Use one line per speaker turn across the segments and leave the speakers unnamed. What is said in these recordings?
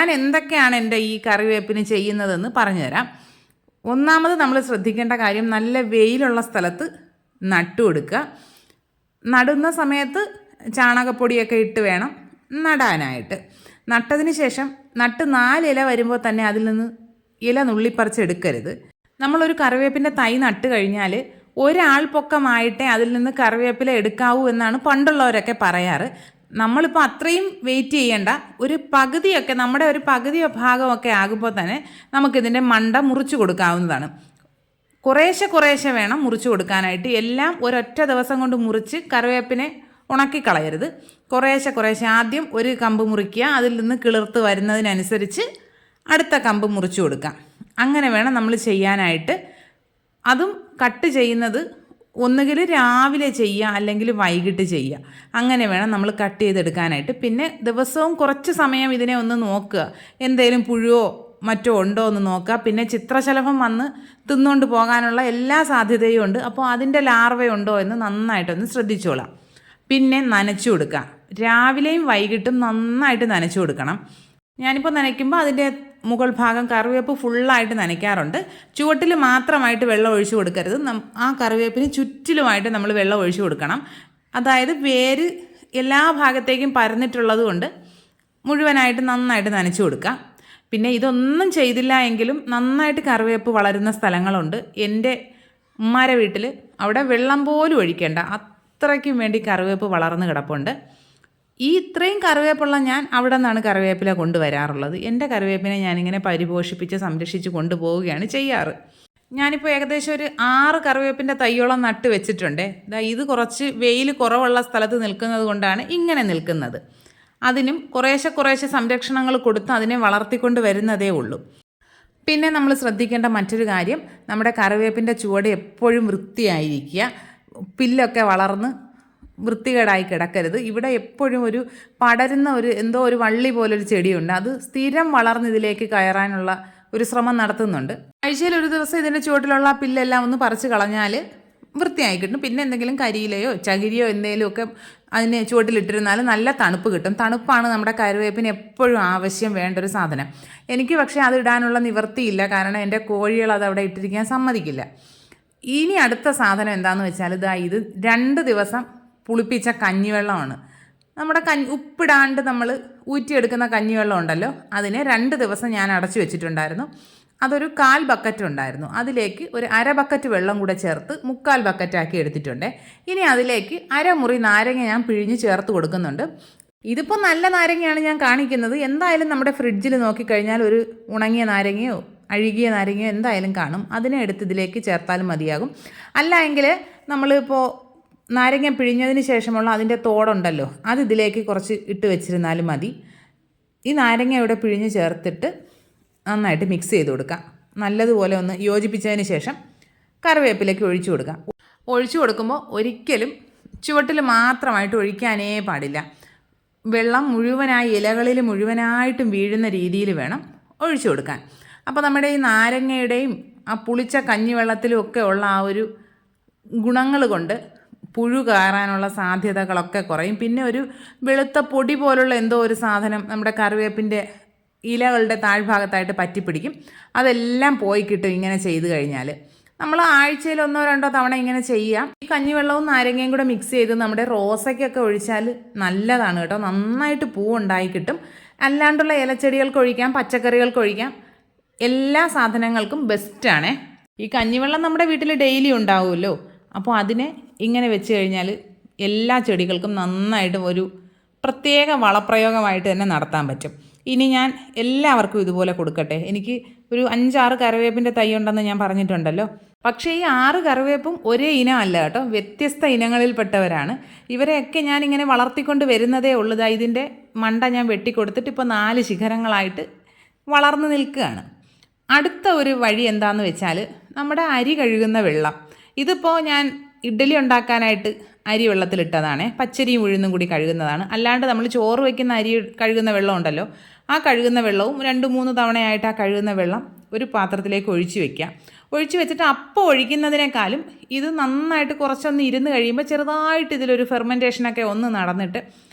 ഞാൻ എന്തൊക്കെയാണ് എൻ്റെ ഈ കറിവേപ്പിന് ചെയ്യുന്നതെന്ന് പറഞ്ഞുതരാം. ഒന്നാമത് നമ്മൾ ശ്രദ്ധിക്കേണ്ട കാര്യം, നല്ല വെയിലുള്ള സ്ഥലത്ത് നട്ടു കൊടുക്കുക. നടുന്ന സമയത്ത് ചാണകപ്പൊടിയൊക്കെ ഇട്ട് വേണം നടാനായിട്ട്. നട്ടതിന് ശേഷം നട്ട് 4 ഇല വരുമ്പോൾ തന്നെ അതിൽ നിന്ന് ഇല നുള്ളിപ്പറിച്ചെടുക്കരുത്. നമ്മളൊരു കറിവേപ്പിൻ്റെ തൈ നട്ട് കഴിഞ്ഞാൽ ഒരാൾ പൊക്കമായിട്ടേ അതിൽ നിന്ന് കറിവേപ്പില എടുക്കാവൂ എന്നാണ് പണ്ടുള്ളവരൊക്കെ പറയാറ്. നമ്മളിപ്പോൾ അത്രയും വെയിറ്റ് ചെയ്യേണ്ട. ഒരു പകുതിയൊക്കെ, നമ്മുടെ ഒരു പകുതി ഭാഗമൊക്കെ ആകുമ്പോൾ തന്നെ നമുക്കിതിൻ്റെ മണ്ട മുറിച്ച് കൊടുക്കാവുന്നതാണ്. കുറേശ്ശെ വേണം മുറിച്ച് കൊടുക്കാനായിട്ട്. എല്ലാം ഒരൊറ്റ ദിവസം കൊണ്ട് മുറിച്ച് കറിവേപ്പിനെ ഉണക്കിക്കളയരുത്. കുറേശ്ശെ ആദ്യം ഒരു കമ്പ് മുറിക്കുക, അതിൽ നിന്ന് കിളിർത്ത് വരുന്നതിനനുസരിച്ച് അടുത്ത കമ്പ് മുറിച്ച് കൊടുക്കാം. അങ്ങനെ വേണം നമ്മൾ ചെയ്യാനായിട്ട്. അതും കട്ട് ചെയ്യുന്നത് ഒന്നുകിൽ രാവിലെ ചെയ്യുക അല്ലെങ്കിൽ വൈകിട്ട് ചെയ്യുക. അങ്ങനെ വേണം നമ്മൾ കട്ട് ചെയ്തെടുക്കാനായിട്ട്. പിന്നെ ദിവസവും കുറച്ച് സമയം ഇതിനെ ഒന്ന് നോക്കുക, എന്തെങ്കിലും പുഴുവോ മറ്റോ ഉണ്ടോ എന്ന് നോക്കുക. പിന്നെ ചിത്രശലഭം വന്ന് തിന്നുകൊണ്ട് പോകാനുള്ള എല്ലാ സാധ്യതയും ഉണ്ട്. അപ്പോൾ അതിൻ്റെ ലാർവയുണ്ടോ എന്ന് നന്നായിട്ടൊന്ന് ശ്രദ്ധിച്ചോളാം. പിന്നെ നനച്ചു കൊടുക്കുക. രാവിലെയും വൈകിട്ടും നന്നായിട്ട് നനച്ചു കൊടുക്കണം. ഞാനിപ്പോൾ നനയ്ക്കുമ്പോൾ അതിൻ്റെ മുകൾ ഭാഗം കറിവേപ്പ് ഫുള്ളായിട്ട് നനയ്ക്കാറുണ്ട്. ചുവട്ടിൽ മാത്രമായിട്ട് വെള്ളം ഒഴിച്ചു കൊടുക്കരുത്. ആ കറിവേപ്പിന് ചുറ്റിലുമായിട്ട് നമ്മൾ വെള്ളം ഒഴിച്ചു കൊടുക്കണം. അതായത് വേര് എല്ലാ ഭാഗത്തേക്കും പരന്നിട്ടുള്ളത് കൊണ്ട് മുഴുവനായിട്ട് നന്നായിട്ട് നനച്ചു കൊടുക്കുക. പിന്നെ ഇതൊന്നും ചെയ്തില്ല എങ്കിലും നന്നായിട്ട് കറിവേപ്പ് വളരുന്ന സ്ഥലങ്ങളുണ്ട്. എൻ്റെ ഉമ്മാരെ വീട്ടിൽ അവിടെ വെള്ളം പോലും ഒഴിക്കേണ്ട അത്രയ്ക്കും വേണ്ടി കറിവേപ്പ് വളർന്ന് കിടപ്പുണ്ട്. ഈ ഇത്രയും കറിവേപ്പുള്ള ഞാൻ അവിടെ നിന്നാണ് കറിവേപ്പില കൊണ്ടുവരാറുള്ളത്. എൻ്റെ കറിവേപ്പിനെ ഞാനിങ്ങനെ പരിപോഷിപ്പിച്ച് സംരക്ഷിച്ച് കൊണ്ടുപോവുകയാണ് ചെയ്യാറ്. ഞാനിപ്പോൾ ഏകദേശം ഒരു 6 കറിവേപ്പിൻ്റെ തൈയോളം നട്ട് വെച്ചിട്ടുണ്ട്. ഇത് കുറച്ച് വെയിൽ കുറവുള്ള സ്ഥലത്ത് നിൽക്കുന്നത് കൊണ്ടാണ് ഇങ്ങനെ നിൽക്കുന്നത്. അതിനും കുറേശ്ശെ സംരക്ഷണങ്ങൾ കൊടുത്ത് അതിനെ വളർത്തിക്കൊണ്ട് വരുന്നതേ ഉള്ളൂ. പിന്നെ നമ്മൾ ശ്രദ്ധിക്കേണ്ട മറ്റൊരു കാര്യം, നമ്മുടെ കറിവേപ്പിൻ്റെ ചുവട് എപ്പോഴും വൃത്തിയായിരിക്കുക. പില്ലൊക്കെ വളർന്ന് വൃത്തികേടായി കിടക്കരുത്. ഇവിടെ എപ്പോഴും ഒരു പടരുന്ന എന്തോ ഒരു വള്ളി പോലൊരു ചെടിയുണ്ട്. അത് സ്ഥിരം വളർന്ന് ഇതിലേക്ക് കയറാനുള്ള ഒരു ശ്രമം നടത്തുന്നുണ്ട്. ആഴ്ചയിൽ ഒരു ദിവസം ഇതിൻ്റെ ചുവട്ടിലുള്ള പില്ലെല്ലാം ഒന്ന് പറിച്ച് കളഞ്ഞാൽ വൃത്തിയായി കിട്ടും. പിന്നെ എന്തെങ്കിലും കരിയിലയോ ചകിരിയോ എന്തെങ്കിലുമൊക്കെ അതിന് ചുവട്ടിലിട്ടിരുന്നാൽ നല്ല തണുപ്പ് കിട്ടും. തണുപ്പാണ് നമ്മുടെ കറിവേപ്പിന് എപ്പോഴും ആവശ്യം വേണ്ട ഒരു സാധനം. എനിക്ക് പക്ഷേ അത് ഇടാനുള്ള നിവൃത്തിയില്ല, കാരണം എൻ്റെ കോഴികൾ അത് അവിടെ ഇട്ടിരിക്കാൻ സമ്മതിക്കില്ല. ഇനി അടുത്ത സാധനം എന്താണെന്ന് വെച്ചാൽ ഇത് 2 ദിവസം പുളിപ്പിച്ച കഞ്ഞിവെള്ളമാണ്. നമ്മുടെ ഉപ്പിടാണ്ട് നമ്മൾ ഊറ്റിയെടുക്കുന്ന കഞ്ഞിവെള്ളം ഉണ്ടല്ലോ, അതിനെ 2 ദിവസം ഞാൻ അടച്ചു വെച്ചിട്ടുണ്ടായിരുന്നു. അതൊരു 1/4 ബക്കറ്റ് ഉണ്ടായിരുന്നു. അതിലേക്ക് ഒരു 1/2 ബക്കറ്റ് വെള്ളം കൂടെ ചേർത്ത് 3/4 ബക്കറ്റാക്കി എടുത്തിട്ടുണ്ട്. ഇനി അതിലേക്ക് 1/2 മുറി നാരങ്ങ ഞാൻ പിഴിഞ്ഞ് ചേർത്ത് കൊടുക്കുന്നുണ്ട്. ഇതിപ്പോൾ നല്ല നാരങ്ങയാണ് ഞാൻ കാണിക്കുന്നത്. എന്തായാലും നമ്മുടെ ഫ്രിഡ്ജിൽ നോക്കിക്കഴിഞ്ഞാൽ ഒരു ഉണങ്ങിയ നാരങ്ങയോ അഴുകിയ നാരങ്ങയോ എന്തായാലും കാണും. അതിനെ എടുത്ത് ഇതിലേക്ക് ചേർത്താലും മതിയാകും. അല്ല എങ്കിൽ നമ്മളിപ്പോൾ നാരങ്ങ പിഴിഞ്ഞതിന് ശേഷമുള്ള അതിൻ്റെ തോടുണ്ടല്ലോ, അത് ഇതിലേക്ക് കുറച്ച് ഇട്ട് വെച്ചിരുന്നാലും മതി. ഈ നാരങ്ങ ഇവിടെ പിഴിഞ്ഞ് ചേർത്തിട്ട് നന്നായിട്ട് മിക്സ് ചെയ്ത് കൊടുക്കാം. നല്ലതുപോലെ ഒന്ന് യോജിപ്പിച്ചതിന് ശേഷം കറിവേപ്പിലേക്ക് ഒഴിച്ചു കൊടുക്കാം. ഒഴിച്ചു കൊടുക്കുമ്പോൾ ഒരിക്കലും ചുവട്ടിൽ മാത്രമായിട്ട് ഒഴിക്കാനേ പാടില്ല. വെള്ളം മുഴുവനായി ഇലകളിൽ മുഴുവനായിട്ടും വീഴുന്ന രീതിയിൽ വേണം ഒഴിച്ചു കൊടുക്കാൻ. അപ്പോൾ നമ്മുടെ ഈ നാരങ്ങയുടെയും ആ പുളിച്ച കഞ്ഞിവെള്ളത്തിലും ഒക്കെ ഉള്ള ആ ഒരു ഗുണങ്ങൾ കൊണ്ട് പുഴു കയറാനുള്ള സാധ്യതകളൊക്കെ കുറയും. പിന്നെ ഒരു വെളുത്ത പൊടി പോലുള്ള എന്തോ ഒരു സാധനം നമ്മുടെ കറിവേപ്പിൻ്റെ ഇലകളുടെ താഴ്ഭാഗത്തായിട്ട് പറ്റിപ്പിടിക്കും. അതെല്ലാം പോയി കിട്ടും ഇങ്ങനെ ചെയ്ത് കഴിഞ്ഞാൽ. നമ്മൾ ആഴ്ചയിൽ 1-2 തവണ ഇങ്ങനെ ചെയ്യാം. ഈ കഞ്ഞിവെള്ളവും നാരങ്ങയും കൂടെ മിക്സ് ചെയ്ത് നമ്മുടെ റോസയ്ക്കൊക്കെ ഒഴിച്ചാൽ നല്ലതാണ് കേട്ടോ. നന്നായിട്ട് പൂവുണ്ടായി കിട്ടും. അല്ലാണ്ടുള്ള ഇലച്ചെടികൾക്ക് ഒഴിക്കാം, പച്ചക്കറികൾക്ക് ഒഴിക്കാം, എല്ലാ സാധനങ്ങൾക്കും ബെസ്റ്റാണേ. ഈ കഞ്ഞിവെള്ളം നമ്മുടെ വീട്ടിൽ ഡെയിലി ഉണ്ടാവുമല്ലോ. അപ്പോൾ അതിനെ ഇങ്ങനെ വെച്ച് കഴിഞ്ഞാൽ എല്ലാ ചെടികൾക്കും നന്നായിട്ട് ഒരു പ്രത്യേക വളപ്രയോഗമായിട്ട് തന്നെ നടത്താൻ പറ്റും. ഇനി ഞാൻ എല്ലാവർക്കും ഇതുപോലെ കൊടുക്കട്ടെ. എനിക്ക് ഒരു 5-6 കറിവേപ്പിൻ്റെ തൈ ഉണ്ടെന്ന് ഞാൻ പറഞ്ഞിട്ടുണ്ടല്ലോ. പക്ഷേ ഈ 6 കറിവേപ്പും ഒരേ ഇനമല്ല കേട്ടോ, വ്യത്യസ്ത ഇനങ്ങളിൽപ്പെട്ടവരാണ്. ഇവരെയൊക്കെ ഞാനിങ്ങനെ വളർത്തിക്കൊണ്ട് വരുന്നതേ ഉള്ളൂ. ഇതിൻ്റെ മണ്ട ഞാൻ വെട്ടിക്കൊടുത്തിട്ട് ഇപ്പോൾ 4 ശിഖരങ്ങളായിട്ട് വളർന്നു നിൽക്കുകയാണ്. അടുത്ത ഒരു വഴി എന്താണെന്ന് വെച്ചാൽ നമ്മുടെ അരി കഴുകുന്ന വെള്ളം. ഇതിപ്പോൾ ഞാൻ ഇഡ്ഡലി ഉണ്ടാക്കാനായിട്ട് അരി വെള്ളത്തിലിട്ടതാണ്. പച്ചരിയും ഉഴുന്നും കൂടി കഴുകുന്നതാണ്. അല്ലാണ്ട് നമ്മൾ ചോറ് വയ്ക്കുന്ന അരി കഴുകുന്ന വെള്ളം ഉണ്ടല്ലോ, ആ കഴുകുന്ന വെള്ളവും 2-3 തവണയായിട്ട് ആ കഴുകുന്ന വെള്ളം ഒരു പാത്രത്തിലേക്ക് ഒഴിച്ച് വയ്ക്കുക. ഒഴിച്ച് വെച്ചിട്ട് അപ്പോൾ ഒഴിക്കുന്നതിനേക്കാളും ഇത് നന്നായിട്ട് കുറച്ചൊന്ന് ഇരുന്ന് കഴിയുമ്പോൾ ചെറുതായിട്ട് ഇതിലൊരു ഫെർമെൻറ്റേഷനൊക്കെ ഒന്ന് നടന്നിട്ട്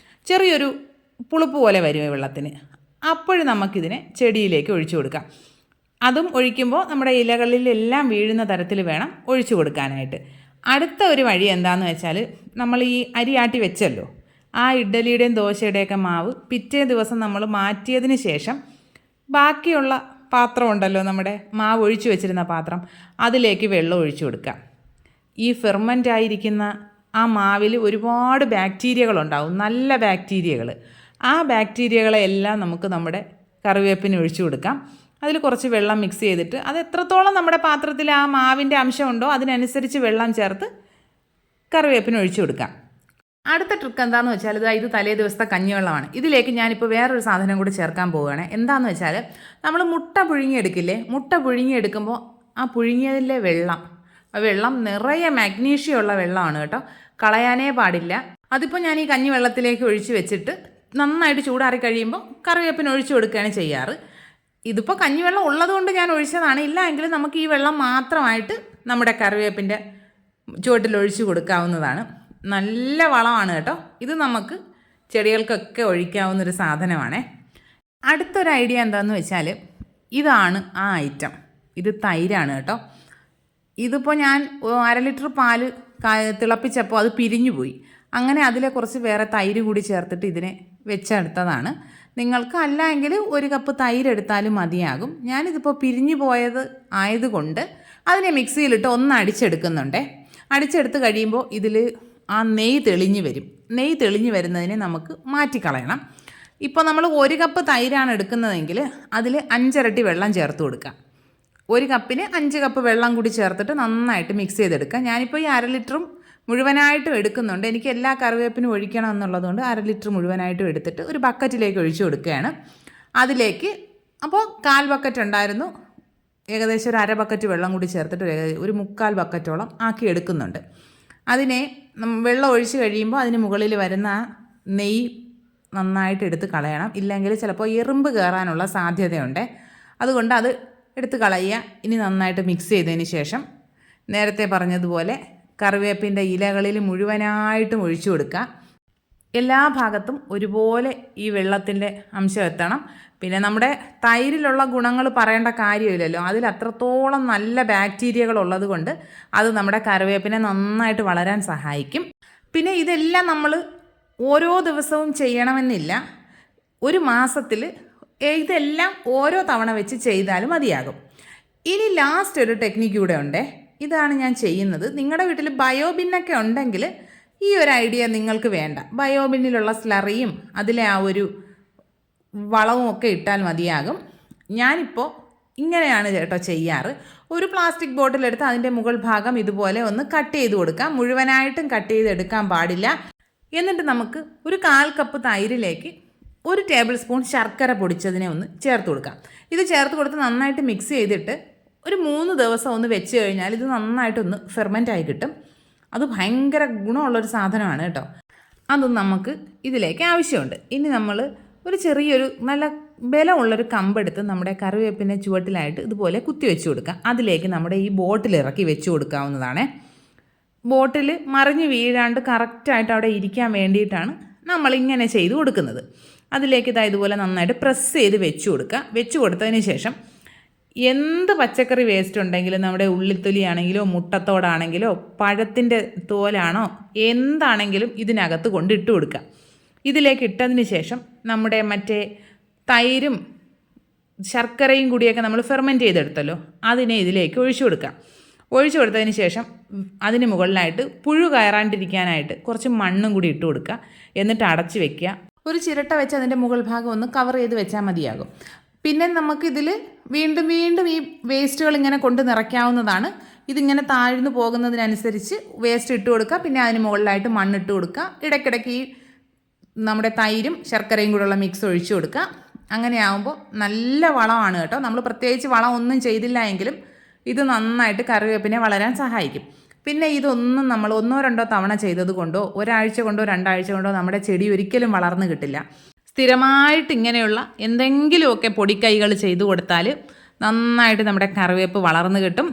ചെറിയൊരു പുളിപ്പ് പോലെ വരും വെള്ളത്തിന്. അപ്പോഴും നമുക്കിതിനെ ചെടിയിലേക്ക് ഒഴിച്ചു കൊടുക്കാം. അതും ഒഴിക്കുമ്പോൾ നമ്മുടെ ഇലകളിലെല്ലാം വീഴുന്ന തരത്തിൽ വേണം ഒഴിച്ചു കൊടുക്കാനായിട്ട്. അടുത്ത ഒരു വഴി എന്താണെന്ന് വെച്ചാൽ, നമ്മൾ ഈ അരിയാട്ടി വെച്ചല്ലോ, ആ ഇഡ്ഡലിയുടെയും ദോശയുടെയൊക്കെ മാവ് പിറ്റേ ദിവസം നമ്മൾ മാറ്റിയതിന് ശേഷം ബാക്കിയുള്ള പാത്രം ഉണ്ടല്ലോ, നമ്മുടെ മാവ് ഒഴിച്ചു വെച്ചിരുന്ന പാത്രം, അതിലേക്ക് വെള്ളം ഒഴിച്ചു കൊടുക്കുക. ഈ ഫെർമെൻ്റ് ആയിരിക്കുന്ന ആ മാവിൽ ഒരുപാട് ബാക്ടീരിയകളുണ്ടാവും, നല്ല ബാക്ടീരിയകൾ. ആ ബാക്ടീരിയകളെ എല്ലാം നമുക്ക് നമ്മുടെ കറിവേപ്പിന് ഒഴിച്ചു കൊടുക്കാം. അതിൽ കുറച്ച് വെള്ളം മിക്സ് ചെയ്തിട്ട് അത് എത്രത്തോളം നമ്മുടെ പാത്രത്തിൽ ആ മാവിൻ്റെ അംശമുണ്ടോ അതിനനുസരിച്ച് വെള്ളം ചേർത്ത് കറിവേപ്പിന് ഒഴിച്ചു കൊടുക്കാം. അടുത്ത ട്രിക്ക് എന്താണെന്ന് വെച്ചാൽ, ഇത് തലേ ദിവസത്തെ കഞ്ഞിവെള്ളമാണ്. ഇതിലേക്ക് ഞാനിപ്പോൾ വേറൊരു സാധനം കൂടി ചേർക്കാൻ പോവുകയാണ്. എന്താണെന്ന് വെച്ചാൽ, നമ്മൾ മുട്ട പുഴുങ്ങിയെടുക്കില്ലേ, മുട്ട പുഴുങ്ങിയെടുക്കുമ്പോൾ ആ പുഴുങ്ങിയതിലെ വെള്ളം നിറയെ മാഗ്നീഷ്യം ഉള്ള വെള്ളമാണ് കേട്ടോ, കളയാനേ പാടില്ല. അതിപ്പോൾ ഞാൻ ഈ കഞ്ഞിവെള്ളത്തിലേക്ക് ഒഴിച്ച് വെച്ചിട്ട് നന്നായിട്ട് ചൂടാറി കഴിയുമ്പോൾ കറിവേപ്പിന് ഒഴിച്ചു കൊടുക്കുകയാണ് ചെയ്യാറ്. ഇതിപ്പോൾ കഞ്ഞിവെള്ളം ഉള്ളതുകൊണ്ട് ഞാൻ ഒഴിച്ചതാണ്. ഇല്ല എങ്കിൽ നമുക്ക് ഈ വെള്ളം മാത്രമായിട്ട് നമ്മുടെ കറിവേപ്പിൻ്റെ ചുവട്ടിൽ ഒഴിച്ചു കൊടുക്കാവുന്നതാണ്. നല്ല വളമാണ് കേട്ടോ. ഇത് നമുക്ക് ചെടികൾക്കൊക്കെ ഒഴിക്കാവുന്നൊരു സാധനമാണേ. അടുത്തൊരു ഐഡിയ എന്താണെന്ന് വെച്ചാൽ, ഇതാണ് ആ ഐറ്റം. ഇത് തൈരാണ് കേട്ടോ. ഇതിപ്പോൾ ഞാൻ 1/2 ലിറ്റർ പാല് തിളപ്പിച്ചപ്പോൾ അത് പിരിഞ്ഞു പോയി. അങ്ങനെ അതിലെ കുറച്ച് വേറെ തൈര് കൂടി ചേർത്തിട്ട് ഇതിനെ വെച്ചെടുത്തതാണ്. നിങ്ങൾക്ക് അല്ല എങ്കിൽ 1 കപ്പ് തൈര് എടുത്താലും മതിയാകും. ഞാനിതിപ്പോൾ പിരിഞ്ഞു പോയത് ആയതുകൊണ്ട് അതിനെ മിക്സിയിലിട്ട് ഒന്ന് അടിച്ചെടുക്കുന്നുണ്ടേ. അടിച്ചെടുത്ത് കഴിയുമ്പോൾ ഇതിൽ ആ നെയ്യ് തെളിഞ്ഞ് വരും. നെയ്യ് തെളിഞ്ഞ് വരുന്നതിനെ നമുക്ക് മാറ്റിക്കളയണം. ഇപ്പോൾ നമ്മൾ 1 കപ്പ് തൈരാണ് എടുക്കുന്നതെങ്കിൽ അതിൽ 5 ഇരട്ടി വെള്ളം ചേർത്ത് കൊടുക്കാം. 1 കപ്പിന് 5 കപ്പ് വെള്ളം കൂടി ചേർത്തിട്ട് നന്നായിട്ട് മിക്സ് ചെയ്തെടുക്കുക. ഞാനിപ്പോൾ ഈ 1/2 ലിറ്ററും മുഴുവനായിട്ടും എടുക്കുന്നുണ്ട്. എനിക്ക് എല്ലാ കറിവേപ്പിനും ഒഴിക്കണം എന്നുള്ളതുകൊണ്ട് 1/2 ലിറ്റർ മുഴുവനായിട്ടും എടുത്തിട്ട് ഒരു ബക്കറ്റിലേക്ക് ഒഴിച്ചു കൊടുക്കുകയാണ്. അതിലേക്ക് അപ്പോൾ 1/4 ബക്കറ്റ് ഉണ്ടായിരുന്നു, ഏകദേശം ഒരു 1/2 ബക്കറ്റ് വെള്ളം കൂടി ചേർത്തിട്ട് ഒരു 3/4 ബക്കറ്റോളം ആക്കി എടുക്കുന്നുണ്ട്. അതിനെ വെള്ളം ഒഴിച്ച് കഴിയുമ്പോൾ അതിന് മുകളിൽ വരുന്ന നെയ്യ് നന്നായിട്ട് എടുത്ത് കളയണം. ഇല്ലെങ്കിൽ ചിലപ്പോൾ എറുമ്പ് കയറാനുള്ള സാധ്യതയുണ്ട്. അതുകൊണ്ട് അത് എടുത്ത് കളയുക. ഇനി നന്നായിട്ട് മിക്സ് ചെയ്തതിന് ശേഷം നേരത്തെ പറഞ്ഞതുപോലെ കറിവേപ്പിൻ്റെ ഇലകളിൽ മുഴുവനായിട്ടും ഒഴിച്ചു കൊടുക്കുക. എല്ലാ ഭാഗത്തും ഒരുപോലെ ഈ വെള്ളത്തിൻ്റെ അംശം എത്തണം. പിന്നെ നമ്മുടെ തൈരിലുള്ള ഗുണങ്ങൾ പറയേണ്ട കാര്യമില്ലല്ലോ, അതിൽ അത്രത്തോളം നല്ല ബാക്ടീരിയകൾ ഉള്ളത് കൊണ്ട് അത് നമ്മുടെ കറിവേപ്പിനെ നന്നായിട്ട് വളരാൻ സഹായിക്കും. പിന്നെ ഇതെല്ലാം നമ്മൾ ഓരോ ദിവസവും ചെയ്യണമെന്നില്ല. ഒരു മാസത്തിൽ ഇതെല്ലാം ഓരോ തവണ വെച്ച് ചെയ്താലും മതിയാകും. ഇനി ലാസ്റ്റ് ഒരു ടെക്നിക്ക് കൂടെ ഉണ്ടേ. ഇതാണ് ഞാൻ ചെയ്യുന്നത്. നിങ്ങളുടെ വീട്ടിൽ ബയോബിന്നൊക്കെ ഉണ്ടെങ്കിൽ ഈ ഒരു ഐഡിയ നിങ്ങൾക്ക് വേണ്ട. ബയോബിന്നിലുള്ള സ്ലറിയും അതിലെ ആ ഒരു വളവും ഒക്കെ ഇട്ടാൽ മതിയാകും. ഞാനിപ്പോൾ ഇങ്ങനെയാണ് കേട്ടോ ചെയ്യാറ്. ഒരു പ്ലാസ്റ്റിക് ബോട്ടിലെടുത്ത് അതിൻ്റെ മുകൾ ഭാഗം ഇതുപോലെ ഒന്ന് കട്ട് ചെയ്ത് കൊടുക്കാം. മുഴുവനായിട്ടും കട്ട് ചെയ്തെടുക്കാൻ പാടില്ല. എന്നിട്ട് നമുക്ക് ഒരു 1/4 കപ്പ് തൈരിലേക്ക് 1 ടേബിൾ സ്പൂൺ ശർക്കര പൊടിച്ചതിനെ ഒന്ന് ചേർത്ത് കൊടുക്കാം. ഇത് ചേർത്ത് കൊടുത്ത് നന്നായിട്ട് മിക്സ് ചെയ്തിട്ട് ഒരു 3 ദിവസം ഒന്ന് വെച്ച് കഴിഞ്ഞാൽ ഇത് നന്നായിട്ടൊന്ന് ഫെർമെൻ്റായി കിട്ടും. അത് ഭയങ്കര ഗുണമുള്ളൊരു സാധനമാണ് കേട്ടോ. അതും നമുക്ക് ഇതിലേക്ക് ആവശ്യമുണ്ട്. ഇനി നമ്മൾ ഒരു ചെറിയൊരു നല്ല ബലമുള്ളൊരു കമ്പെടുത്ത് നമ്മുടെ കറിവേപ്പിൻ്റെ ചുവട്ടിലായിട്ട് ഇതുപോലെ കുത്തി വെച്ച് കൊടുക്കാം. അതിലേക്ക് നമ്മുടെ ഈ ബോട്ടിൽ ഇറക്കി വെച്ച് കൊടുക്കാവുന്നതാണ്. ബോട്ടിൽ മറിഞ്ഞ് വീഴാണ്ട് കറക്റ്റായിട്ട് അവിടെ ഇരിക്കാൻ വേണ്ടിയിട്ടാണ് നമ്മളിങ്ങനെ ചെയ്ത് കൊടുക്കുന്നത്. അതിലേക്ക് ഇതുപോലെ നന്നായിട്ട് പ്രസ് ചെയ്ത് വെച്ച് കൊടുക്കുക. വെച്ച് കൊടുത്തതിന് ശേഷം എന്ത് പച്ചക്കറി വേസ്റ്റ് ഉണ്ടെങ്കിലും, നമ്മുടെ ഉള്ളിത്തൊലിയാണെങ്കിലോ മുട്ടത്തോടാണെങ്കിലോ പഴത്തിൻ്റെ തോലാണോ എന്താണെങ്കിലും ഇതിനകത്ത് കൊണ്ടിട്ട് കൊടുക്കുക. ഇതിലേക്ക് ഇട്ടതിന് ശേഷം നമ്മുടെ മറ്റേ തൈരും ശർക്കരയും കൂടിയൊക്കെ നമ്മൾ ഫെർമെൻറ്റ് ചെയ്തെടുത്തല്ലോ, അതിനെ ഇതിലേക്ക് ഒഴിച്ചു കൊടുക്കാം. ഒഴിച്ചു കൊടുത്തതിന് ശേഷം അതിന് മുകളിലായിട്ട് പുഴു കയറാണ്ടിരിക്കാനായിട്ട് കുറച്ച് മണ്ണും കൂടി ഇട്ട് കൊടുക്കുക. എന്നിട്ട് അടച്ച് വെക്കുക. ഒരു ചിരട്ട വെച്ച് അതിൻ്റെ മുകൾ ഭാഗം ഒന്ന് കവർ ചെയ്ത് വെച്ചാൽ മതിയാകും. പിന്നെ നമുക്കിതിൽ വീണ്ടും വീണ്ടും ഈ വേസ്റ്റുകൾ ഇങ്ങനെ കൊണ്ട് നിറയ്ക്കാവുന്നതാണ്. ഇതിങ്ങനെ താഴ്ന്നു പോകുന്നതിനനുസരിച്ച് വേസ്റ്റ് ഇട്ട് കൊടുക്കുക. പിന്നെ അതിന് മുകളിലായിട്ട് മണ്ണിട്ട് കൊടുക്കുക. ഇടയ്ക്കിടയ്ക്ക് ഈ നമ്മുടെ തൈരും ശർക്കരയും കൂടെയുള്ള മിക്സ് ഒഴിച്ചു കൊടുക്കുക. അങ്ങനെ ആകുമ്പോൾ നല്ല വളമാണ് കേട്ടോ. നമ്മൾ പ്രത്യേകിച്ച് വളം ഒന്നും ചെയ്തില്ല എങ്കിലും ഇത് നന്നായിട്ട് കറിവേപ്പിനെ വളരാൻ സഹായിക്കും. പിന്നെ ഇതൊന്നും നമ്മൾ 1-2 തവണ ചെയ്തത് കൊണ്ടോ ഒരാഴ്ച കൊണ്ടോ 2 ആഴ്ച കൊണ്ടോ നമ്മുടെ ചെടി ഒരിക്കലും വളർന്നു കിട്ടില്ല. സ്ഥിരമായിട്ട് ഇങ്ങനെയുള്ള എന്തെങ്കിലുമൊക്കെ പൊടിക്കൈകൾ ചെയ്തു കൊടുത്താൽ നന്നായിട്ട് നമ്മുടെ കറിവേപ്പ് വളർന്നു കിട്ടും.